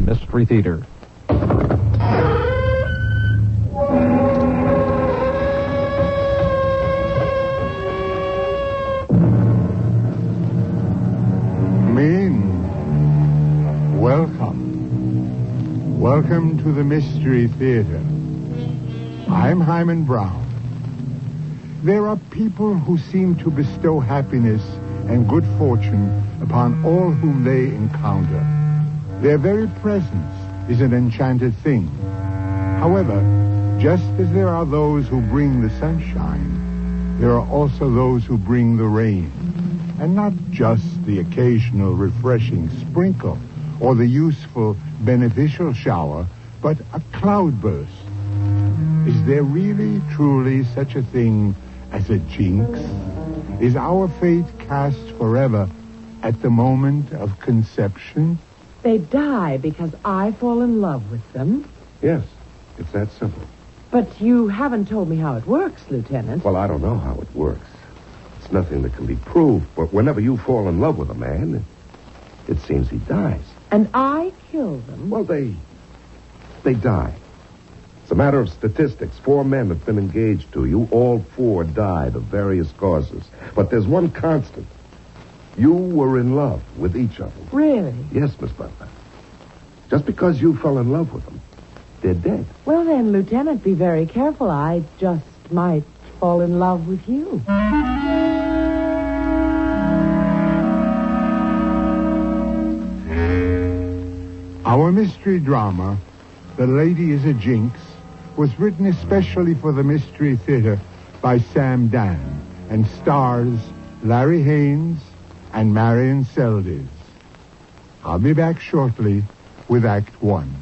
Mystery Theater. Welcome to the Mystery Theater. I'm Hyman Brown. There are people who seem to bestow happiness and good fortune upon all whom they encounter. Their very presence is an enchanted thing. However, just as there are those who bring the sunshine, there are also those who bring the rain, and not just the occasional refreshing sprinkle or the useful beneficial shower, but a cloudburst. Is there really, truly such a thing as a jinx? Is our fate cast forever at the moment of conception? They die because I fall in love with them. Yes, it's that simple. But you haven't told me how it works, Lieutenant. Well, I don't know how it works. It's nothing that can be proved, but whenever you fall in love with a man, it seems he dies. And I kill them? Well, they die. It's a matter of statistics. 4 men have been engaged to you. All 4 died of various causes. But there's one constant. You were in love with each of them. Really? Yes, Miss Butler. Just because you fell in love with them, they're dead. Well, then, Lieutenant, be very careful. I just might fall in love with you. Our mystery drama, The Lady is a Jinx, was written especially for the Mystery Theater by Sam Dan and stars Larry Haynes and Marion Seldes. I'll be back shortly with Act 1.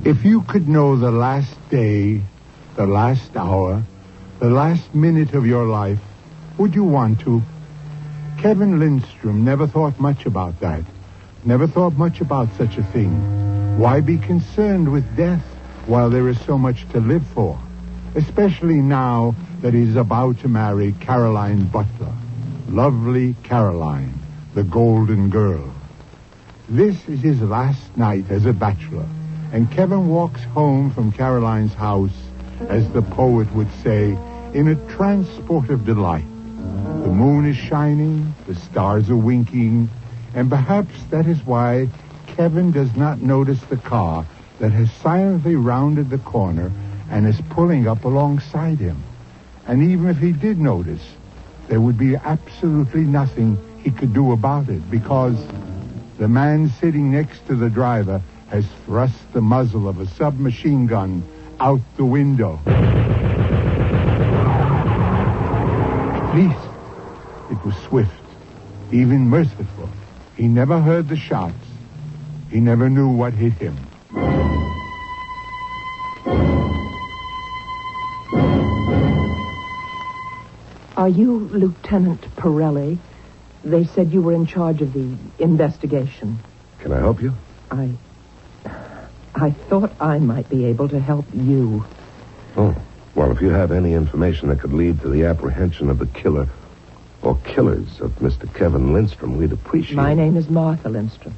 If you could know the last day, the last hour, the last minute of your life, would you want to? Kevin Lindstrom never thought much about that. Never thought much about such a thing. Why be concerned with death while there is so much to live for? Especially now that he's about to marry Caroline Butler. Lovely Caroline, the golden girl. This is his last night as a bachelor, and Kevin walks home from Caroline's house, as the poet would say, in a transport of delight. The moon is shining, the stars are winking, and perhaps that is why Kevin does not notice the car that has silently rounded the corner and is pulling up alongside him. And even if he did notice, there would be absolutely nothing he could do about it, because the man sitting next to the driver has thrust the muzzle of a submachine gun out the window. At least it was swift, even merciful. He never heard the shots. He never knew what hit him. Are you Lieutenant Pirelli? They said you were in charge of the investigation. Can I help you? I thought I might be able to help you. Oh, well, if you have any information that could lead to the apprehension of the killer or killers of Mr. Kevin Lindstrom, we'd appreciate it. My name is Martha Lindstrom.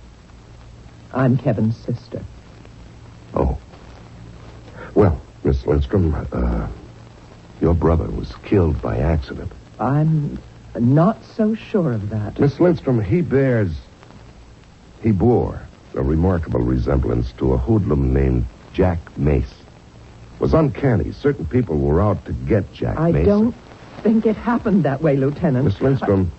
I'm Kevin's sister. Oh. Well, Miss Lindstrom, your brother was killed by accident. I'm not so sure of that. Miss Lindstrom, he bore a remarkable resemblance to a hoodlum named Jack Mace. It was uncanny. Certain people were out to get Jack Mace. I don't think it happened that way, Lieutenant. Miss Lindstrom,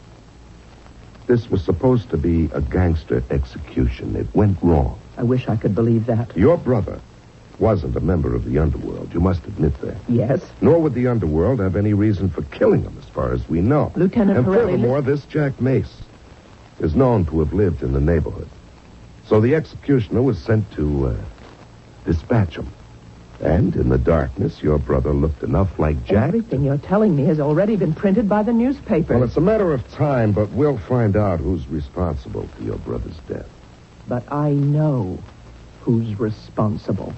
this was supposed to be a gangster execution. It went wrong. I wish I could believe that. Your brother wasn't a member of the underworld. You must admit that. Yes. Nor would the underworld have any reason for killing him, as far as we know. Lieutenant And Pirelli... furthermore, this Jack Mace is known to have lived in the neighborhood. So the executioner was sent to dispatch him. And in the darkness, your brother looked enough like Jack. Everything you're telling me has already been printed by the newspapers. Well, it's a matter of time, but we'll find out who's responsible for your brother's death. But I know who's responsible.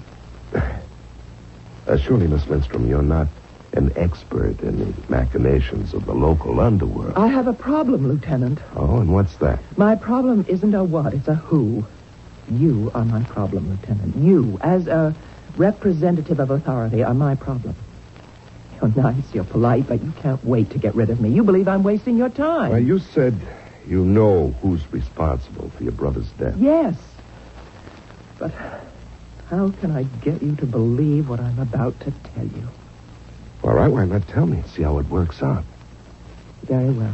Surely, Miss Lindstrom, you're not an expert in the machinations of the local underworld. I have a problem, Lieutenant. Oh, and what's that? My problem isn't a what, it's a who. You are my problem, Lieutenant. You, as a representative of authority, are my problem. You're nice, you're polite, but you can't wait to get rid of me. You believe I'm wasting your time. Well, you said you know who's responsible for your brother's death. Yes. But how can I get you to believe what I'm about to tell you? All right, why not tell me and see how it works out? Very well.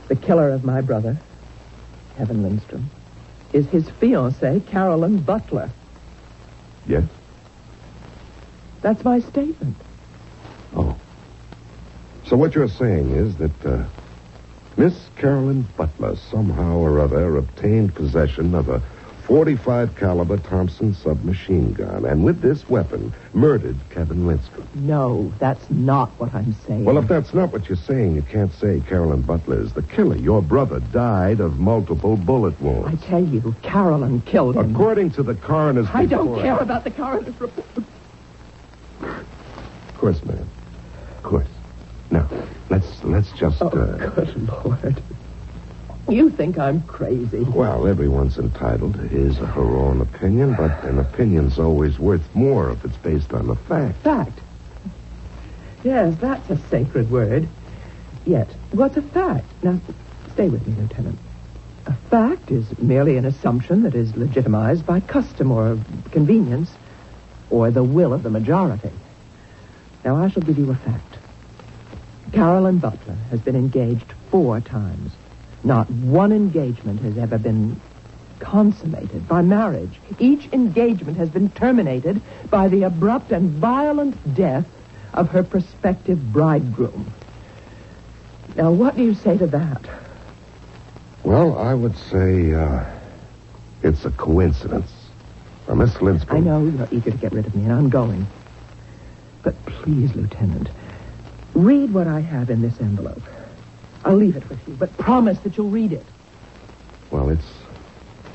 The killer of my brother, Kevin Lindstrom, is his fiancée, Carolyn Butler. Yes? That's my statement. Oh. So what you're saying is that Miss Carolyn Butler somehow or other obtained possession of a .45 caliber Thompson submachine gun, and with this weapon murdered Kevin Lindstrom. No, that's not what I'm saying. Well, if that's not what you're saying, you can't say Carolyn Butler is the killer. Your brother died of multiple bullet wounds. I tell you, Carolyn killed him. According to the coroner's report... I don't care about the coroner's report. Of course, ma'am. Of course. Now, let's just... Oh, good Lord. You think I'm crazy. Well, everyone's entitled to his or her own opinion, but an opinion's always worth more if it's based on the fact. Fact? Yes, that's a sacred word. Yet, what's a fact? Now, stay with me, Lieutenant. A fact is merely an assumption that is legitimized by custom or convenience or the will of the majority. Now, I shall give you a fact. Carolyn Butler has been engaged 4 times. Not one engagement has ever been consummated by marriage. Each engagement has been terminated by the abrupt and violent death of her prospective bridegroom. Now, what do you say to that? Well, I would say it's a coincidence. Miss Lindstrom... I know you're eager to get rid of me, and I'm going. But please, Lieutenant, read what I have in this envelope. I'll leave it with you, but promise that you'll read it. Well, it's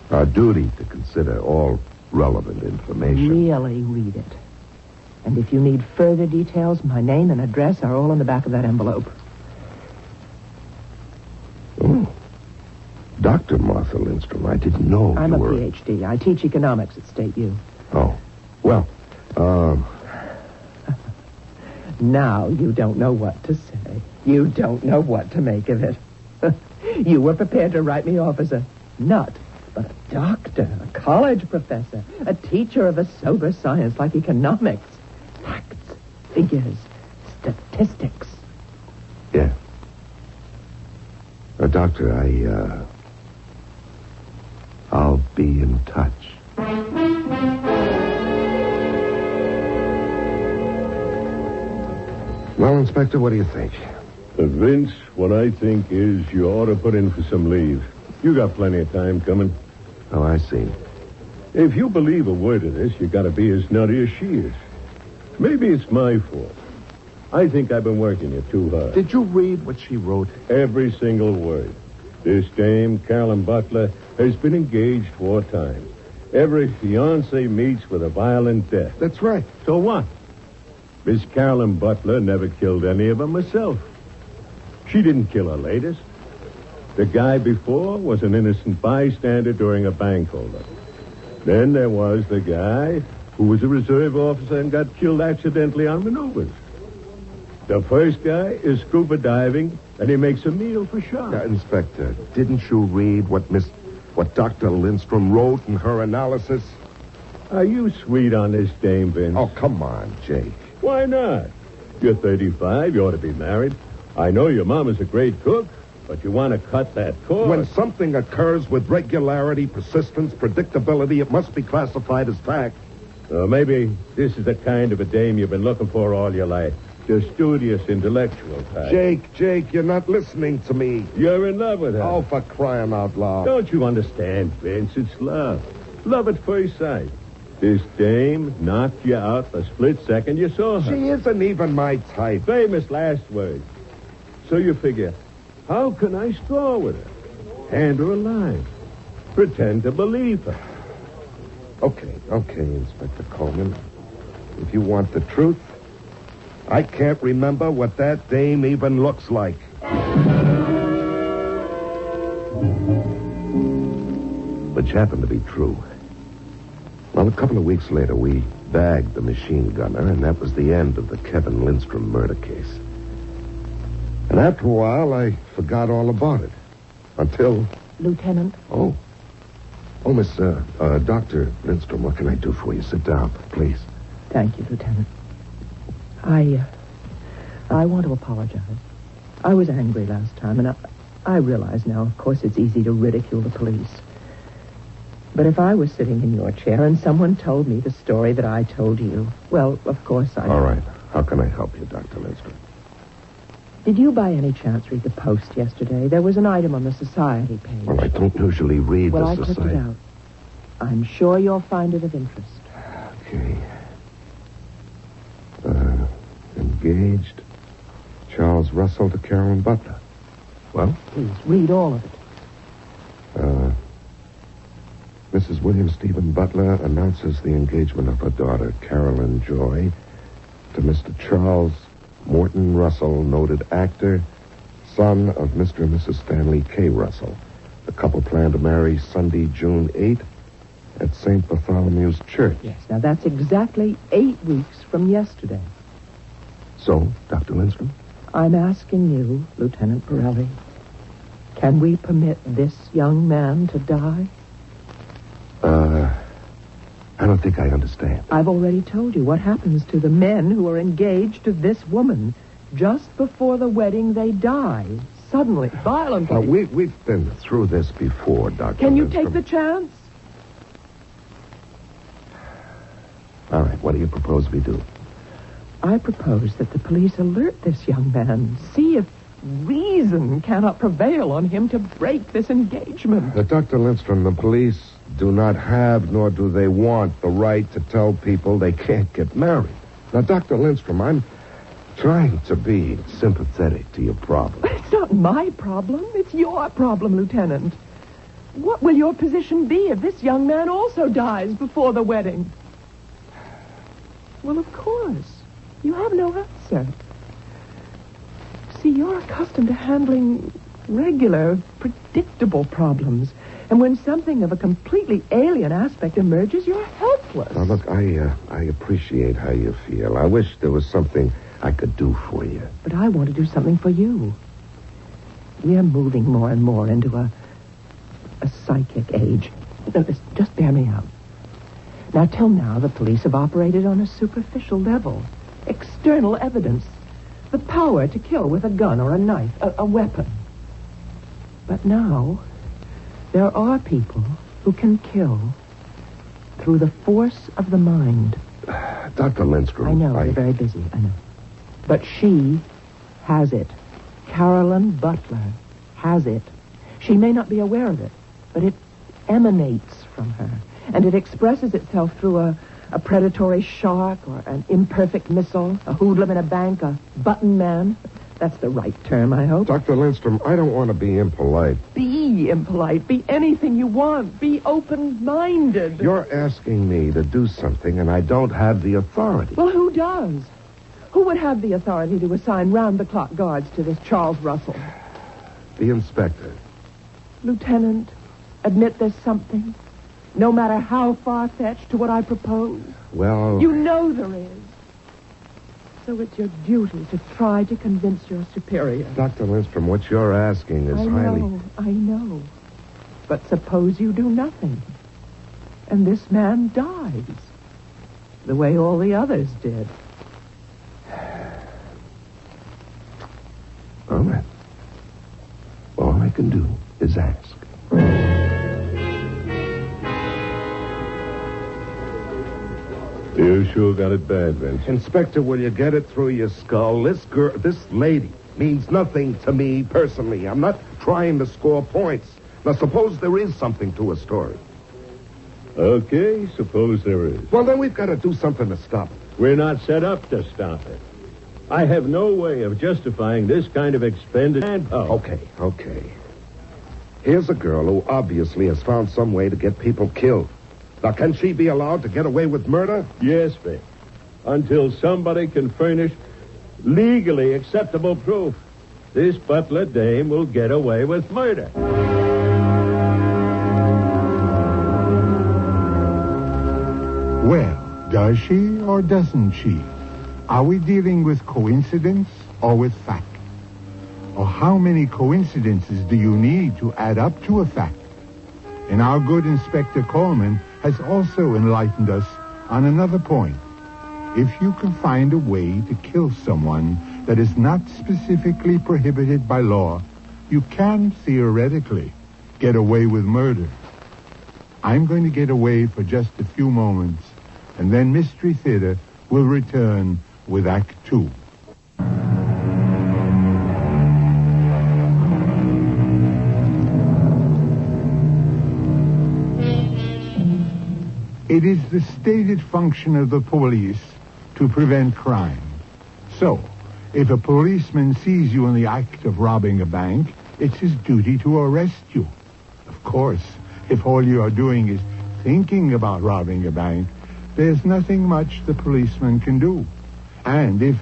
our duty to consider all relevant information. Really read it. And if you need further details, my name and address are all on the back of that envelope. Oh. Dr. Martha Lindstrom, I didn't know I'm you a were... PhD. I teach economics at State U. Oh. Well, Now you don't know what to say. You don't know what to make of it. You were prepared to write me off as a nut, but a doctor, a college professor, a teacher of a sober science like economics. Facts, figures, statistics. yeah. Doctor, I'll be in touch. Well, Inspector, what do you think? Vince, what I think is you ought to put in for some leave. You got plenty of time coming. Oh, I see. If you believe a word of this, you got to be as nutty as she is. Maybe it's my fault. I think I've been working you too hard. Did you read what she wrote? Every single word. This dame, Carolyn Butler, has been engaged 4 times. Every fiancé meets with a violent death. That's right. So what? Miss Carolyn Butler never killed any of them herself. She didn't kill her latest. The guy before was an innocent bystander during a bank holdup. Then there was the guy who was a reserve officer and got killed accidentally on maneuvers. The first guy is scuba diving, and he makes a meal for sharks. Inspector, didn't you read what Dr. Lindstrom wrote in her analysis? Are you sweet on this dame, Vince? Oh, come on, Jake. Why not? You're 35. You ought to be married. I know your mom is a great cook, but you want to cut that course. When something occurs with regularity, persistence, predictability, it must be classified as fact. Maybe this is the kind of a dame you've been looking for all your life. The studious, intellectual type. Jake, you're not listening to me. You're in love with her. Oh, for crying out loud. Don't you understand, Vince? It's love. Love at first sight. This dame knocked you out the split second you saw her. She isn't even my type. Famous last words. So you figure, how can I score with her? Hand her a line. Pretend to believe her. Okay, Inspector Coleman. if you want the truth, I can't remember what that dame even looks like. Which happened to be true. Well, a couple of weeks later, we bagged the machine gunner, and that was the end of the Kevin Lindstrom murder case. And after a while, I forgot all about it. Until... Lieutenant? Oh, Miss, Dr. Lindstrom, what can I do for you? Sit down, please. Thank you, Lieutenant. I want to apologize. I was angry last time, and I realize now, of course, it's easy to ridicule the police. But if I was sitting in your chair and someone told me the story that I told you, well, of course I... All right. How can I help you, Dr. Lindstrom? Did you by any chance read the Post yesterday? There was an item on the Society page. Well, I don't usually read well, the I Society. clicked it out. I'm sure you'll find it of interest. Okay. Engaged. Charles Russell to Carolyn Butler. Well? Please, read all of it. Mrs. William Stephen Butler announces the engagement of her daughter, Carolyn Joy, to Mr. Charles Morton Russell, noted actor, son of Mr. and Mrs. Stanley K. Russell. The couple plan to marry Sunday, June 8th at St. Bartholomew's Church. Yes, now that's exactly 8 weeks from yesterday. So, Dr. Lindstrom? I'm asking you, Lieutenant Pirelli, can we permit this young man to die? I don't think I understand. I've already told you what happens to the men who are engaged to this woman. Just before the wedding, they die. Suddenly, violently. We've been through this before, Dr. Can you Lindstrom. take the chance? All right, what do you propose we do? I propose that the police alert this young man. See if reason cannot prevail on him to break this engagement. Dr. Lindstrom, the police do not have, nor do they want, the right to tell people they can't get married. Now, Dr. Lindstrom, I'm trying to be sympathetic to your problem. But it's not my problem. It's your problem, Lieutenant. What will your position be if this young man also dies before the wedding? Well, of course. You have no answer. See, you're accustomed to handling regular, predictable problems. And when something of a completely alien aspect emerges, you're helpless. Now, look, I appreciate how you feel. I wish there was something I could do for you. But I want to do something for you. We're moving more and more into a psychic age. No, just bear me out. Now, till now, the police have operated on a superficial level. External evidence. The power to kill with a gun or a knife, a weapon. But now, there are people who can kill through the force of the mind. Dr. Lindstrom, I know, you're very busy, I know. But she has it. Carolyn Butler has it. She may not be aware of it, but it emanates from her. And it expresses itself through a predatory shark or an imperfect missile, a hoodlum in a bank, a button man. That's the right term, I hope. Dr. Lindstrom, I don't want to be impolite. Be impolite. Be anything you want. Be open-minded. You're asking me to do something, and I don't have the authority. Well, who does? Who would have the authority to assign round-the-clock guards to this Charles Russell? The inspector. Lieutenant, admit there's something, no matter how far-fetched, to what I propose. Well... You know there is. So it's your duty to try to convince your superior. Dr. Lindstrom, what you're asking is highly... I know. But suppose you do nothing, and this man dies, the way all the others did. All right. All I can do is ask. You sure got it bad, Vince. Inspector, will you get it through your skull? This lady means nothing to me personally. I'm not trying to score points. Now, suppose there is something to a story. Okay, suppose there is. Well, then we've got to do something to stop it. We're not set up to stop it. I have no way of justifying this kind of expended manpower. Okay. Here's a girl who obviously has found some way to get people killed. Now, can she be allowed to get away with murder? Yes, Vic. until somebody can furnish legally acceptable proof. This butler dame will get away with murder. Well, does she or doesn't she? Are we dealing with coincidence or with fact? Or how many coincidences do you need to add up to a fact? And our good Inspector Coleman has also enlightened us on another point. If you can find a way to kill someone that is not specifically prohibited by law, you can theoretically get away with murder. I'm going to get away for just a few moments, and then Mystery Theater will return with Act 2. It is the stated function of the police to prevent crime. So, if a policeman sees you in the act of robbing a bank, it's his duty to arrest you. Of course, if all you are doing is thinking about robbing a bank, there's nothing much the policeman can do. And if,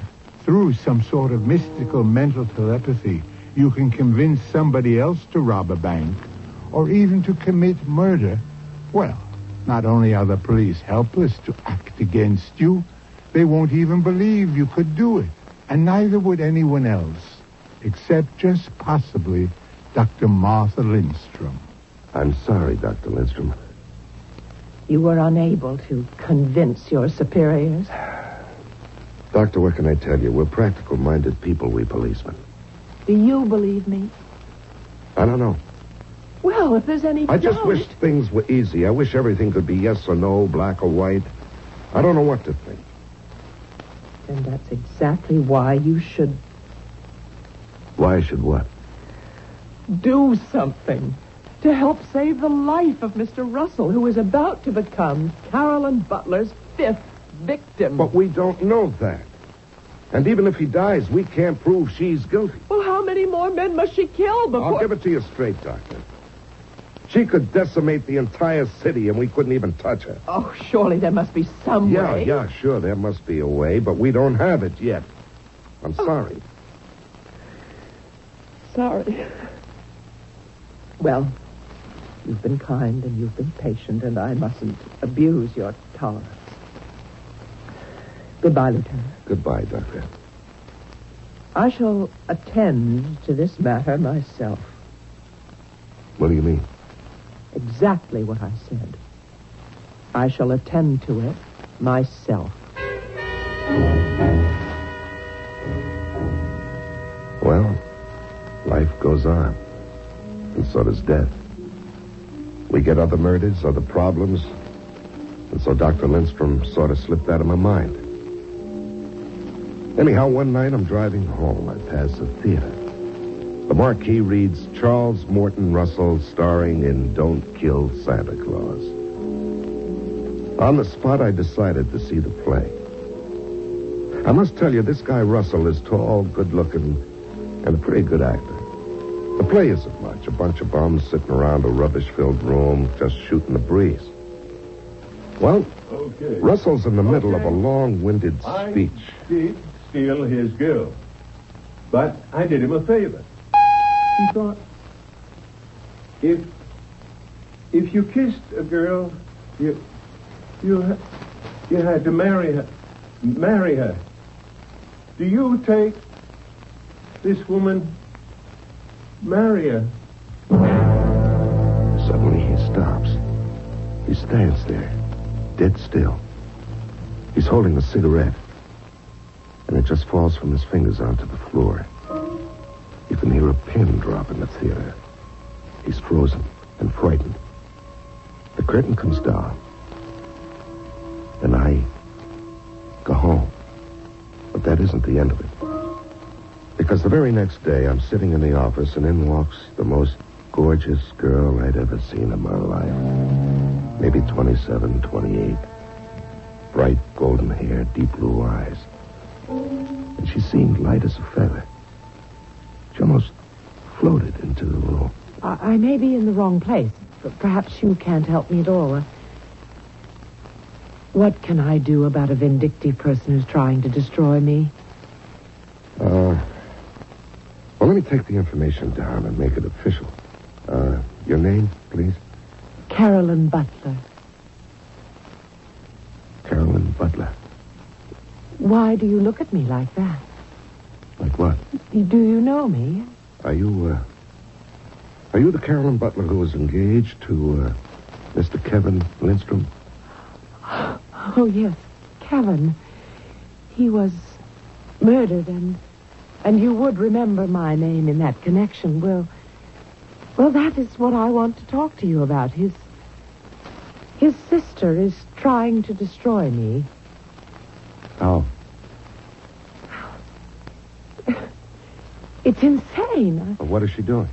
through some sort of mystical mental telepathy, you can convince somebody else to rob a bank, or even to commit murder, well, not only are the police helpless to act against you, they won't even believe you could do it. And neither would anyone else, except just possibly Dr. Martha Lindstrom. I'm sorry, Dr. Lindstrom. You were unable to convince your superiors? Doctor, what can I tell you? We're practical-minded people, we policemen. Do you believe me? I don't know. Well, if there's any I just doubt... wish things were easy. I wish everything could be yes or no, black or white. I don't know what to think. And that's exactly why you should... Why should what? do something to help save the life of Mr. Russell, who is about to become Carolyn Butler's 5th victim. But we don't know that. And even if he dies, we can't prove she's guilty. Well, how many more men must she kill before... I'll give it to you straight, Doctor. She could decimate the entire city, and we couldn't even touch her. Oh, surely there must be some way. Yeah, sure, there must be a way, but we don't have it yet. I'm sorry. Sorry. Well, you've been kind and you've been patient, and I mustn't abuse your tolerance. Goodbye, Lieutenant. Goodbye, Doctor. I shall attend to this matter myself. What do you mean? Exactly what I said. I shall attend to it myself. Well, life goes on. And so does death. We get other murders, other problems. And so Dr. Lindstrom sort of slipped out of my mind. Anyhow, one night I'm driving home. I pass a theater. The marquee reads, Charles Morton Russell, starring in Don't Kill Santa Claus. On the spot, I decided to see the play. I must tell you, this guy Russell is tall, good-looking, and a pretty good actor. The play isn't much. A bunch of bums sitting around a rubbish-filled room, just shooting the breeze. Well, Russell's in the middle of a long-winded speech. I did steal his girl, but I did him a favor. He thought, if you kissed a girl, you had to marry her. Do you take this woman, marry her? Suddenly he stops. He stands there, dead still. He's holding a cigarette, and it just falls from his fingers onto the floor. You can hear a pin drop in the theater. He's frozen and frightened. The curtain comes down, and I go home. But that isn't the end of it. Because the very next day, I'm sitting in the office, and in walks the most gorgeous girl I'd ever seen in my life. Maybe 27, 28. Bright golden hair, deep blue eyes. And she seemed light as a feather. She almost floated into the room. I may be in the wrong place, but perhaps you can't help me at all. What can I do about a vindictive person who's trying to destroy me? Well, let me take the information down and make it official. Your name, please? Carolyn Butler. Carolyn Butler. Why do you look at me like that? Like what? Do you know me? Are you the Carolyn Butler who was engaged to, Mr. Kevin Lindstrom? Oh, yes, Kevin. He was murdered, and you would remember my name in that connection. Well, that is what I want to talk to you about. His sister is trying to destroy me. How? It's insane. What is she doing?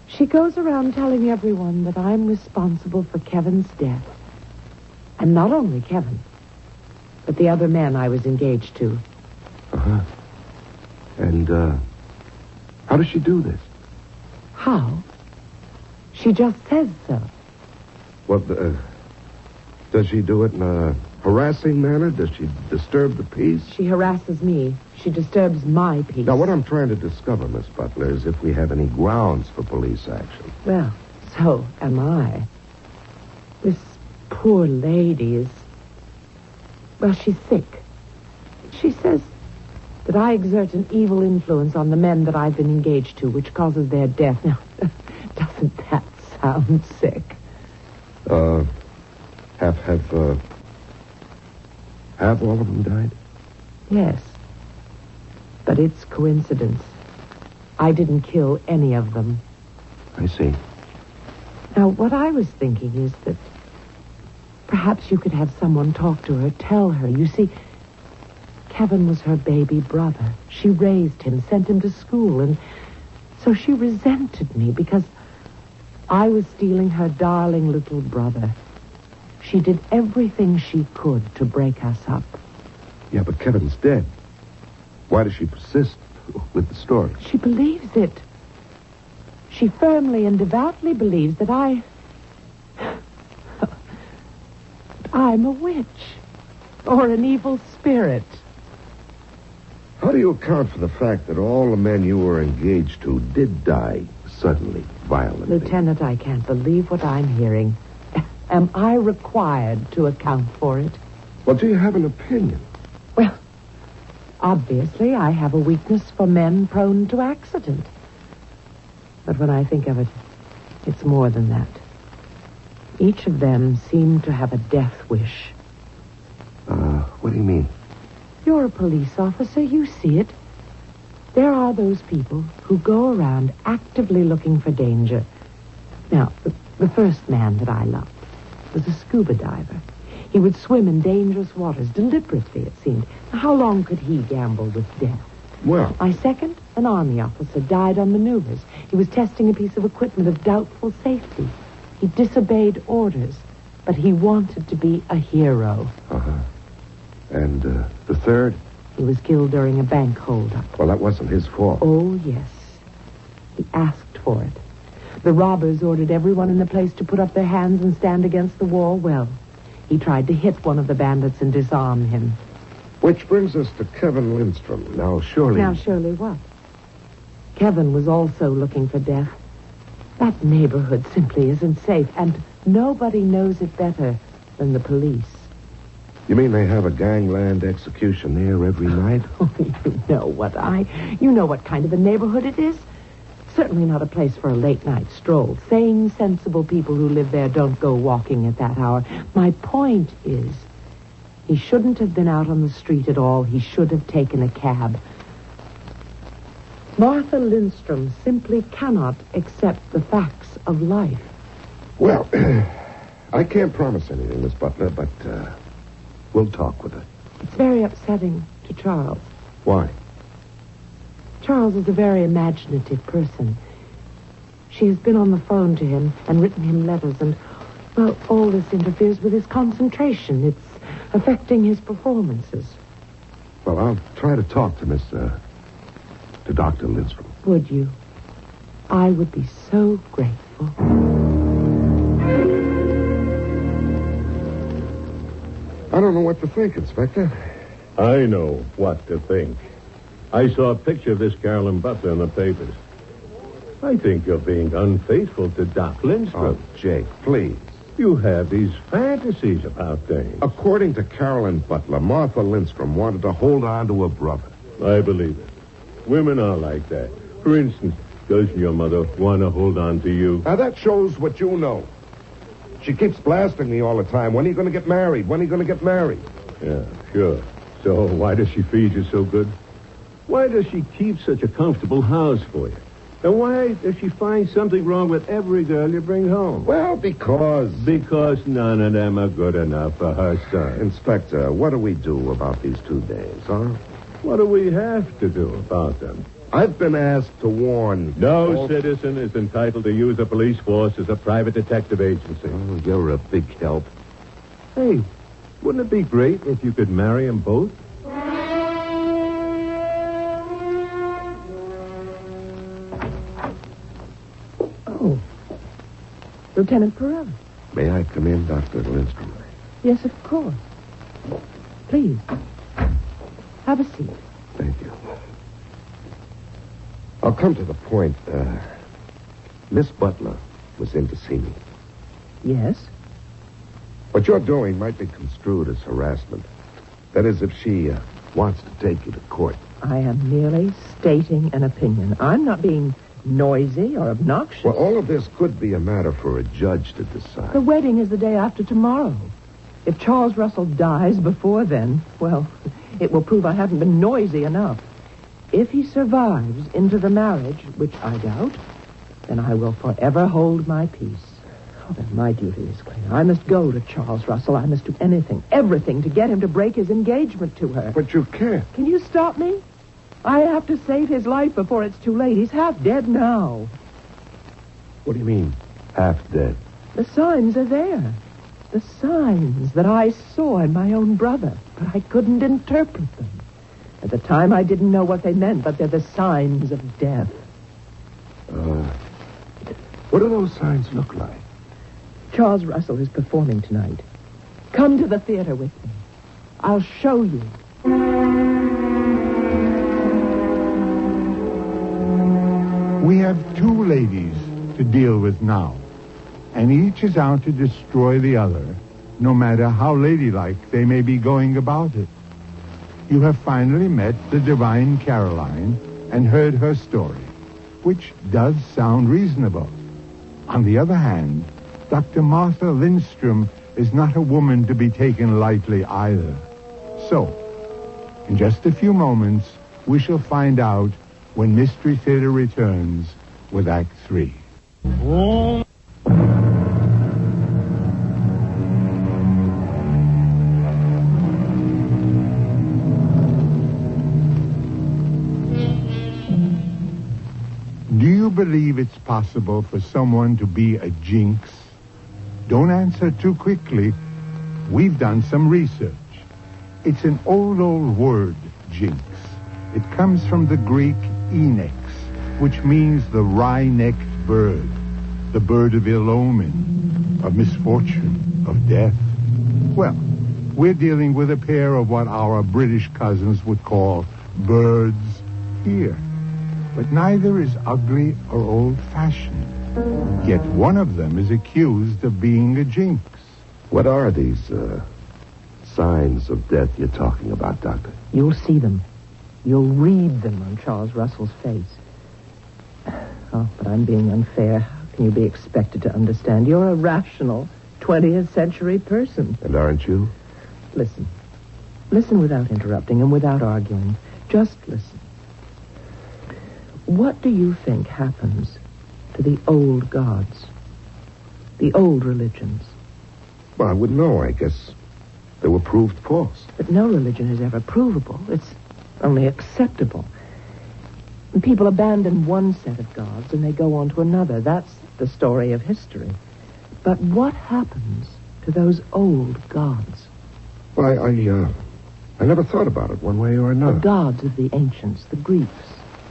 She goes around telling everyone that I'm responsible for Kevin's death. And not only Kevin, but the other men I was engaged to. Uh-huh. And, how does she do this? How? She just says so. Well, does she do it in a harassing manner? Does she disturb the peace? She harasses me. She disturbs my peace. Now, what I'm trying to discover, Miss Butler, is if we have any grounds for police action. Well, so am I. This poor lady is... Well, she's sick. She says that I exert an evil influence on the men that I've been engaged to, which causes their death. Now, doesn't that sound sick? Have all of them died? Yes. But it's coincidence. I didn't kill any of them. I see. Now, what I was thinking is that perhaps you could have someone talk to her, tell her. You see, Kevin was her baby brother. She raised him, sent him to school, and so she resented me because I was stealing her darling little brother. She did everything she could to break us up. Yeah, but Kevin's dead. Why does she persist with the story? She believes it. She firmly and devoutly believes that I'm a witch or an evil spirit. How do you account for the fact that all the men you were engaged to did die suddenly, violently? Lieutenant, I can't believe what I'm hearing. Am I required to account for it? Well, do you have an opinion? Well, obviously, I have a weakness for men prone to accident. But when I think of it, it's more than that. Each of them seemed to have a death wish. What do you mean? You're a police officer. You see it. There are those people who go around actively looking for danger. Now, the first man that I loved was a scuba diver. He would swim in dangerous waters deliberately, it seemed. How long could he gamble with death? Well, My second, an army officer, died on maneuvers. He was testing a piece of equipment of doubtful safety. He disobeyed orders, but he wanted to be a hero. Uh-huh. And the third? He was killed during a bank holdup. Well, that wasn't his fault. Oh, yes. He asked for it. The robbers ordered everyone in the place to put up their hands and stand against the wall. Well, he tried to hit one of the bandits and disarm him. Which brings us to Kevin Lindstrom. Now, surely what? Kevin was also looking for death. That neighborhood simply isn't safe, and nobody knows it better than the police. You mean they have a gangland execution there every night? Oh, you know what kind of a neighborhood it is. Certainly not a place for a late-night stroll. Sane, sensible people who live there don't go walking at that hour. My point is, he shouldn't have been out on the street at all. He should have taken a cab. Martha Lindstrom simply cannot accept the facts of life. Well, I can't promise anything, Miss Butler, but we'll talk with her. It's very upsetting to Charles. Why? Charles is a very imaginative person. She has been on the phone to him and written him letters, and, well, all this interferes with his concentration. It's affecting his performances. Well, I'll try to talk to Dr. Lindstrom. Would you? I would be so grateful. don't know what to think, Inspector. I know what to think. I saw a picture of this Carolyn Butler in the papers. I think you're being unfaithful to Doc Lindstrom. Oh, Jake, please. You have these fantasies about things. According to Carolyn Butler, Martha Lindstrom wanted to hold on to her brother. I believe it. Women are like that. For instance, doesn't your mother want to hold on to you? Now, that shows what you know. She keeps blasting me all the time. When are you going to get married? When are you going to get married? Yeah, sure. So why does she feed you so good? Why does she keep such a comfortable house for you? And why does she find something wrong with every girl you bring home? Well, because... Because none of them are good enough for her son. Inspector, what do we do about these 2 days, huh? What do we have to do about them? I've been asked to warn... No citizen is entitled to use a police force as a private detective agency. Oh, you're a big help. Hey, wouldn't it be great if you could marry them both? Oh, Lieutenant Perella. May I come in, Dr. Lindstrom? Yes, of course. Please, have a seat. Thank you. I'll come to the point. Miss Butler was in to see me. Yes? What you're doing might be construed as harassment. That is, if she wants to take you to court. I am merely stating an opinion. I'm not being noisy or obnoxious. Well, all of this could be a matter for a judge to decide. The wedding is the day after tomorrow. If Charles Russell dies before then, well, it will prove I haven't been noisy enough. If he survives into the marriage, which I doubt, then I will forever hold my peace. Oh, then my duty is clear. I must go to Charles Russell. I must do anything, everything, to get him to break his engagement to her. But you can't. Can you stop me? I have to save his life before it's too late. He's half dead now. What do you mean, half dead? The signs are there. The signs that I saw in my own brother, but I couldn't interpret them. At the time, I didn't know what they meant, but they're the signs of death. What do those signs look like? Charles Russell is performing tonight. Come to the theater with me. I'll show you. We have 2 ladies to deal with now, and each is out to destroy the other, no matter how ladylike they may be going about it. You have finally met the divine Caroline and heard her story, which does sound reasonable. On the other hand, Dr. Martha Lindstrom is not a woman to be taken lightly either. So, in just a few moments, we shall find out when Mystery Theater returns with Act 3. Do you believe it's possible for someone to be a jinx? Don't answer too quickly. We've done some research. It's an old word, jinx. It comes from the Greek enex, which means the wry-necked bird, the bird of ill omen, of misfortune, of death. Well, we're dealing with a pair of what our British cousins would call birds here. But neither is ugly or old-fashioned. Yet one of them is accused of being a jinx. What are these, signs of death you're talking about, Doctor? You'll see them. You'll read them on Charles Russell's face. Oh, but I'm being unfair. How can you be expected to understand? You're a rational 20th century person. And aren't you? Listen. Listen without interrupting and without arguing. Just listen. What do you think happens to the old gods? The old religions? Well, I wouldn't know. I guess they were proved false. But no religion is ever provable. It's only acceptable. And people abandon one set of gods and they go on to another. That's the story of history. But what happens to those old gods? Well, I never thought about it one way or The another. gods of the ancients, the Greeks,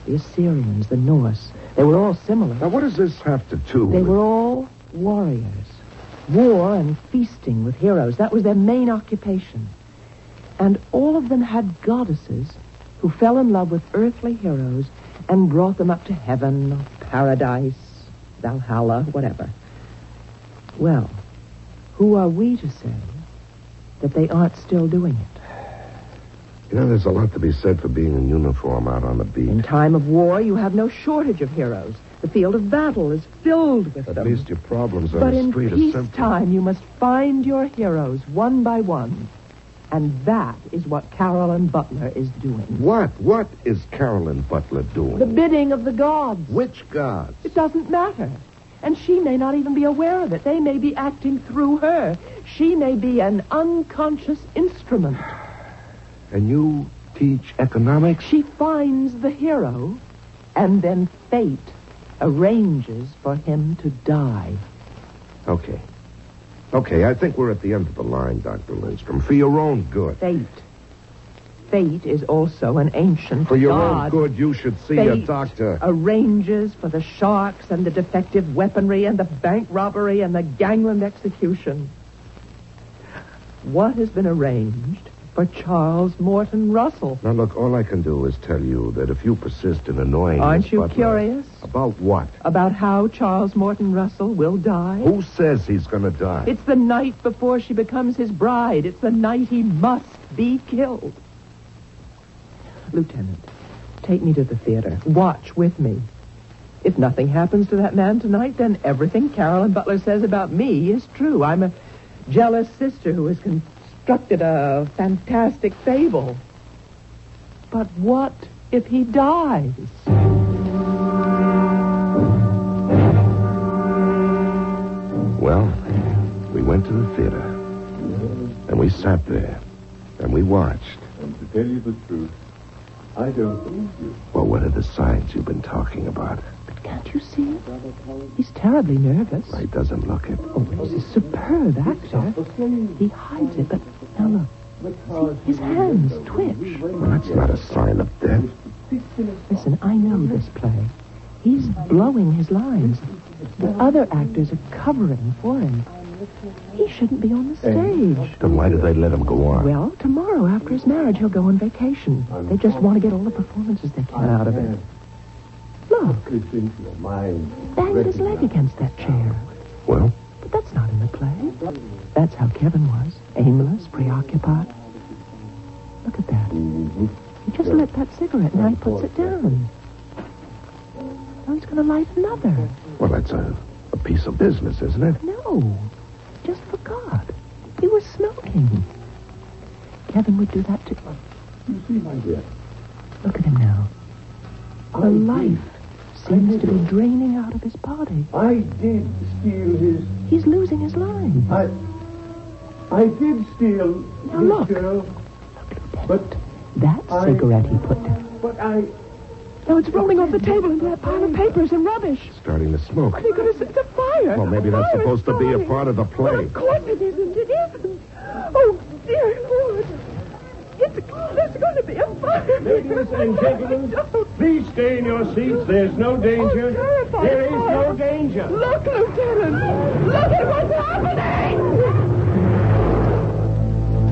the Assyrians, the Norse. They were all similar. Now, what does this have to do They with... were all warriors. War and feasting with heroes. That was their main occupation. And all of them had goddesses who fell in love with earthly heroes and brought them up to heaven, or paradise, Valhalla, whatever. Well, who are we to say that they aren't still doing it? You know, there's a lot to be said for being in uniform out on the beat. In time of war, you have no shortage of heroes. The field of battle is filled with them. At least your problems on But the in street are simple. peacetime, you must find your heroes one by one. And that is what Carolyn Butler is doing. What? What is Carolyn Butler doing? The bidding of the gods. Which gods? It doesn't matter. And she may not even be aware of it. They may be acting through her. She may be an unconscious instrument. And you teach economics? She finds the hero, and then fate arranges for him to die. Okay. Okay, I think we're at the end of the line, Dr. Lindstrom. For your own good. Fate. Fate is also an ancient For your god. own good, you should see Fate a doctor. Arranges for the sharks and the defective weaponry and the bank robbery and the gangland execution. What has been arranged for Charles Morton Russell? Now, look, all I can do is tell you that if you persist in annoying Aren't Miss you Butler- curious? About what? About how Charles Morton Russell will die? Who says he's going to die? It's the night before she becomes his bride. It's the night he must be killed. Lieutenant, take me to the theater. Watch with me. If nothing happens to that man tonight, then everything Carolyn Butler says about me is true. I'm a jealous sister who has constructed a fantastic fable. But what if he dies? Well, we went to the theater, and we sat there, and we watched. And to tell you the truth, I don't believe you. Well, what are the signs you've been talking about? But can't you see? He's terribly nervous. He doesn't look it. Oh, he's a superb actor. He hides it, but now look. See, his hands twitch. Well, that's not a sign of death. Listen, I know this play. He's blowing his lines. The other actors are covering for him. He shouldn't be on the stage. Then why did they let him go on? Well, tomorrow after his marriage, he'll go on vacation. They just want to get all the performances they can out of it. Look, It's into your mind. banged his leg against that chair. Well, But that's not in the play. That's how Kevin was. Aimless, preoccupied. Look at that. He just lit that cigarette, and now he puts it down. Now he's going to light another. well, that's a piece of business, isn't it? No, just forgot. He was smoking. Kevin would do that too. You see, my dear, Look at him now. The life seems to be draining out of his body. I did steal his... He's losing his line. I did steal Now this look. girl, but That cigarette he put down. but I... Now it's rolling off the table into that pile of papers and rubbish. Starting to smoke. Are they going to set the fire? Well, maybe that's Fire supposed to be a starting. part of the Well, play. of course it isn't. It isn't. Oh, dear Lord. There's going to be a fire. Ladies and gentlemen, please stay in your seats. There's no danger. Oh, terrifying There is fire. no danger. Look, Lieutenant. Look at what's happening.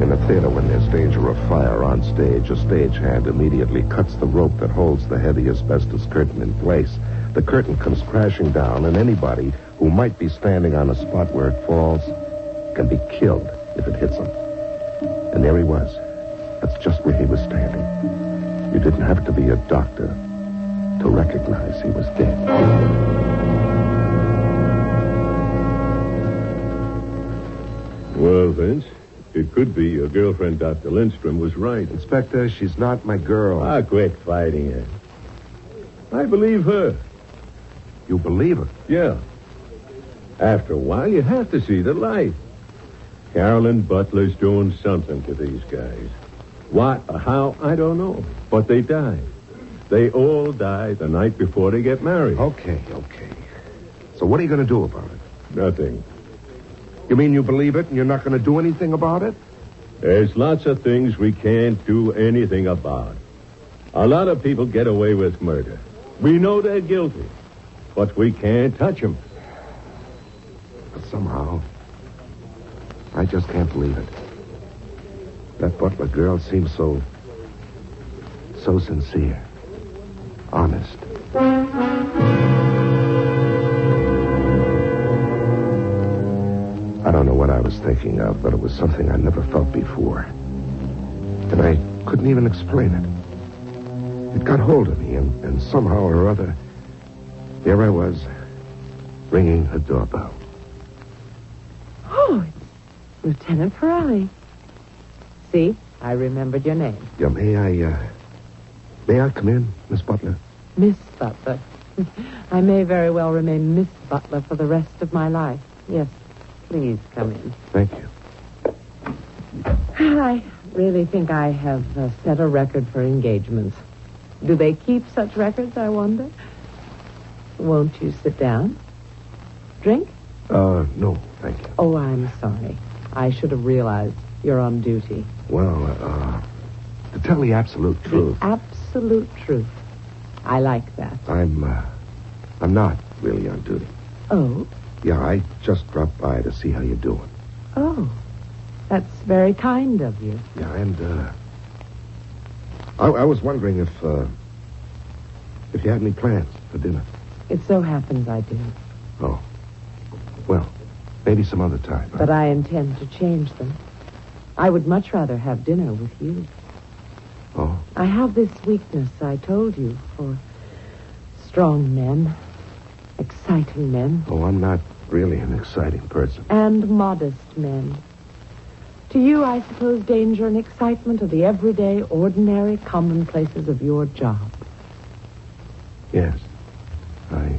In a theater, when there's danger of fire on stage, a stagehand immediately cuts the rope that holds the heavy asbestos curtain in place. The curtain comes crashing down, and anybody who might be standing on a spot where it falls can be killed if it hits him. And there he was. That's just where he was standing. You didn't have to be a doctor to recognize he was dead. Well, Vince, it could be your girlfriend, Dr. Lindstrom, was right. Inspector, she's not my girl. Ah, quit fighting her. I believe her. You believe her? Yeah. After a while, you have to see the light. Carolyn Butler's doing something to these guys. What or how, I don't know. But they die. They all die the night before they get married. Okay. So what are you going to do about it? Nothing. You mean you believe it and you're not going to do anything about it? There's lots of things we can't do anything about. A lot of people get away with murder. We know they're guilty, but we can't touch them. But somehow, I just can't believe it. That Butler girl seems so sincere. Honest. I don't know what I was thinking of, but it was something I never felt before. And I couldn't even explain it. It got hold of me, and somehow or other, here I was, ringing a doorbell. Oh, it's Lieutenant Pirelli. See, I remembered your name. Yeah, may I come in, Miss Butler? Miss Butler. I may very well remain Miss Butler for the rest of my life. Yes, please come in. Thank you. I really think I have set a record for engagements. Do they keep such records, I wonder? Won't you sit down? Drink? No, thank you. Oh, I'm sorry. I should have realized you're on duty. Well, to tell the absolute truth. The absolute truth. I like that. I'm not really on duty. Oh? Yeah, I just dropped by to see how you're doing. Oh. That's very kind of you. Yeah, and, I was wondering if you had any plans for dinner. It so happens I do. Oh. Well, maybe some other time. But I intend to change them. I would much rather have dinner with you. Oh? I have this weakness, I told you, for strong men, exciting men. Oh, I'm not really an exciting person. And modest men. To you, I suppose danger and excitement are the everyday, ordinary commonplaces of your job. Yes, I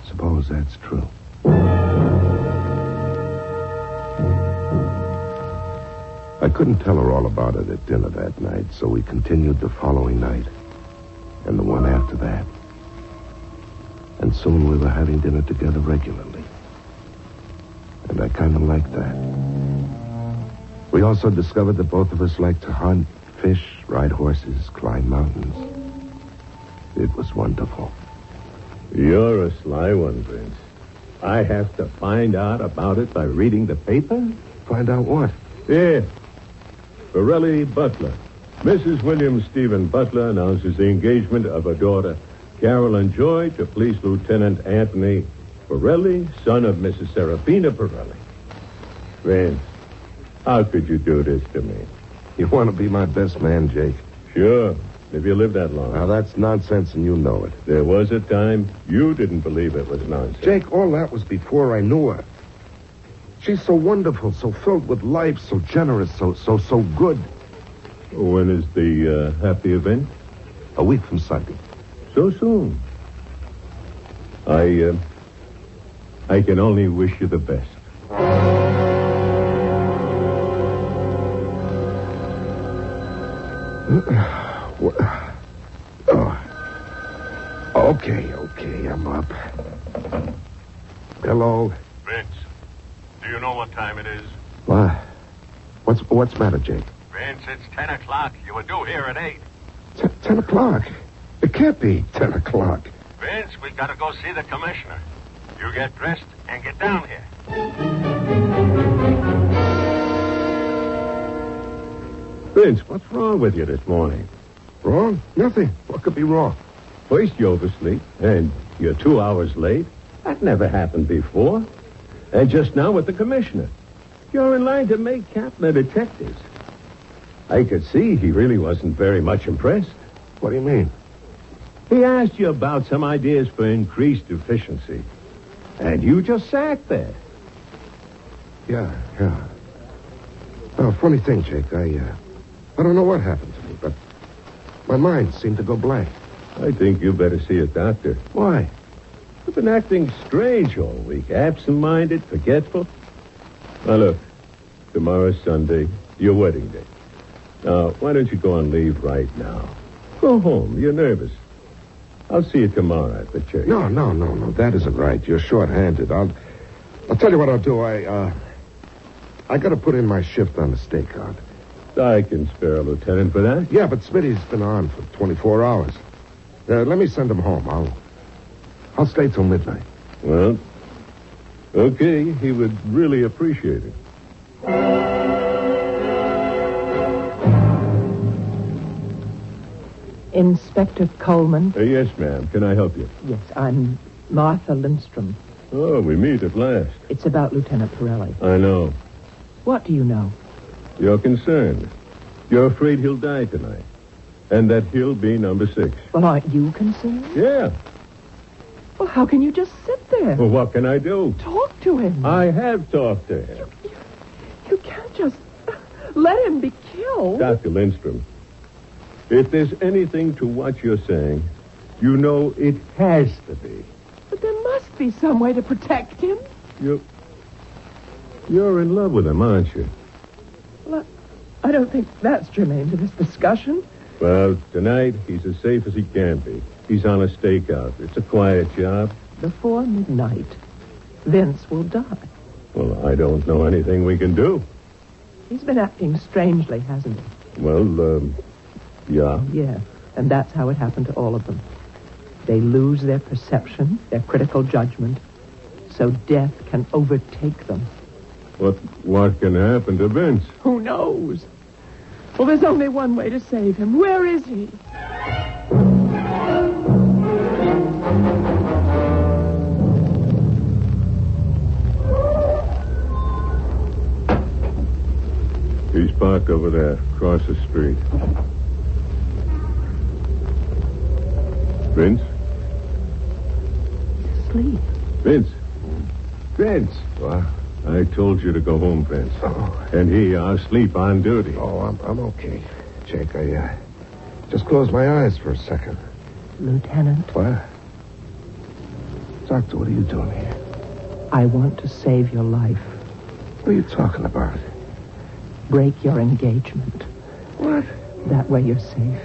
suppose that's true. I couldn't tell her all about it at dinner that night, so we continued the following night, and the one after that. And soon we were having dinner together regularly. And I kind of liked that. We also discovered that both of us liked to hunt, fish, ride horses, climb mountains. It was wonderful. You're a sly one, Vince. I have to find out about it by reading the paper? Find out what? Yeah. Pirelli Butler. Mrs. William Stephen Butler announces the engagement of her daughter, Carolyn Joy, to Police Lieutenant Anthony Pirelli, son of Mrs. Serafina Pirelli. Vince, how could you do this to me? You want to be my best man, Jake? Sure, if you live that long. Now, that's nonsense, and you know it. There was a time you didn't believe it was nonsense. Jake, all that was before I knew her. She's so wonderful, so filled with life, so generous, so good. When is the happy event? A week from Sunday. So soon. I can only wish you the best. Okay, I'm up. Hello. Vince, do you know what time it is? What? What's the matter, Jake? Vince, it's 10 o'clock. You were due here at 8. 10 o'clock? It can't be 10 o'clock. Vince, we've got to go see the commissioner. You get dressed and get down here. Vince, what's wrong with you this morning? Wrong? Nothing. What could be wrong? First you oversleep, and you're 2 hours late. That never happened before. And just now with the commissioner. You're in line to make captain of detectives. I could see he really wasn't very much impressed. What do you mean? He asked you about some ideas for increased efficiency. And you just sat there. Yeah. Oh, funny thing, Jake. I don't know what happened to me, but my mind seemed to go blank. I think you better see a doctor. Why? You've been acting strange all week. Absent-minded, forgetful. Now, look. Tomorrow's Sunday, your wedding day. Now, why don't you go on leave right now? Go home. You're nervous. I'll see you tomorrow at the church. No. That isn't right. You're short-handed. I'll tell you what I'll do. I got to put in my shift on the stakeout. I can spare a lieutenant for that. Yeah, but Smitty's been on for 24 hours. Let me send him home. I'll stay till midnight. Well, okay. He would really appreciate it. Inspector Coleman? Yes, ma'am. Can I help you? Yes, I'm Martha Lindstrom. Oh, we meet at last. It's about Lieutenant Pirelli. I know. What do you know? You're concerned. You're afraid he'll die tonight. And that he'll be number 6. Well, aren't you concerned? Yeah. Well, how can you just sit there? Well, what can I do? Talk to him. I have talked to him. You can't just let him be killed. Dr. Lindstrom, if there's anything to what you're saying, you know it has to be. But there must be some way to protect him. You're in love with him, aren't you? Well, I don't think that's germane to this discussion. Well, tonight, he's as safe as he can be. He's on a stakeout. It's a quiet job. Before midnight, Vince will die. Well, I don't know anything we can do. He's been acting strangely, hasn't he? Well, yeah. Yeah, and that's how it happened to all of them. They lose their perception, their critical judgment, so death can overtake them. What can happen to Vince? Who knows? Well, there's only one way to save him. Where is he? He's parked over there, across the street. Vince? Sleep. Vince? Vince! What? I told you to go home, Vince. Oh. And here you are, asleep on duty. Oh, I'm okay. Jake, I just closed my eyes for a second. Lieutenant, What? Doctor, what are you doing here? I want to save your life. What are you talking about? Break your engagement. What? That way you're safe.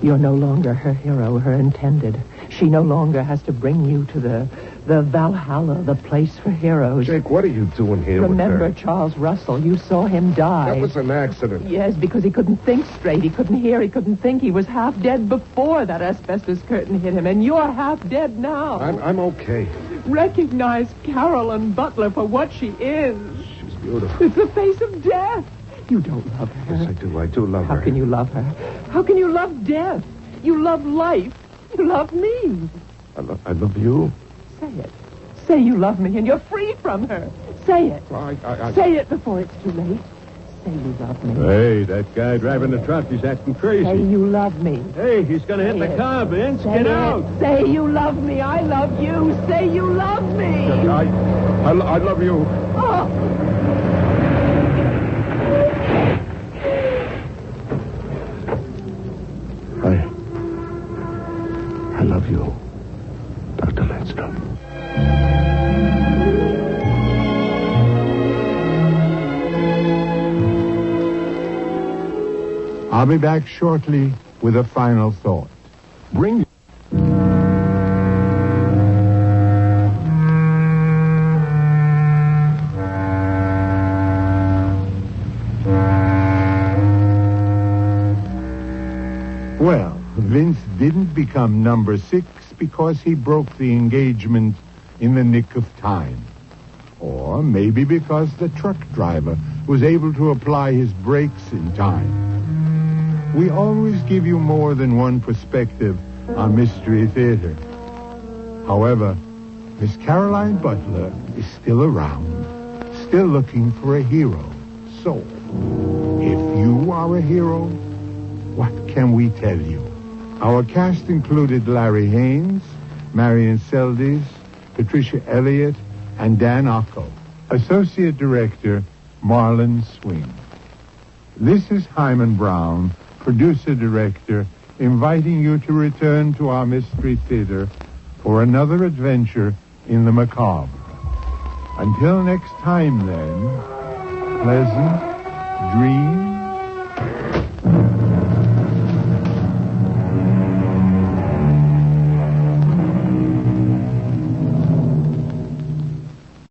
You're no longer her hero, her intended. She no longer has to bring you to the Valhalla, the place for heroes. Jake, what are you doing here Remember with her? Charles Russell. You saw him die. That was an accident. Yes, because he couldn't think straight. He couldn't hear. He couldn't think. He was half dead before that asbestos curtain hit him. And you're half dead now. I'm okay. Recognize Carolyn Butler for what she is. She's beautiful. It's the face of death. You don't love her. Yes, I do. I do love her. How can you love her? How can you love death? You love life. You love me. I love you. Say it. Say you love me and you're free from her. Say it. Well, Say it before it's too late. Say you love me. Hey, that guy driving the truck, he's acting crazy. Say you love me. Hey, he's going to hit the car, Vince. Say Get it. out. Say you love me. I love you. Say you love me. I love you. Oh. I love you, Dr. Lindstrom. I'll be back shortly with a final thought. Bring... Well, Vince didn't become number 6 because he broke the engagement in the nick of time. Or maybe because the truck driver was able to apply his brakes in time. We always give you more than one perspective on Mystery Theater. However, Miss Caroline Butler is still around, still looking for a hero. So, if you are a hero, what can we tell you? Our cast included Larry Haynes, Marion Seldes, Patricia Elliott, and Dan Ocko. Associate Director, Marlon Swing. This is Hyman Brown, Producer-Director, inviting you to return to our Mystery Theater for another adventure in the macabre. Until next time, then, pleasant dreams.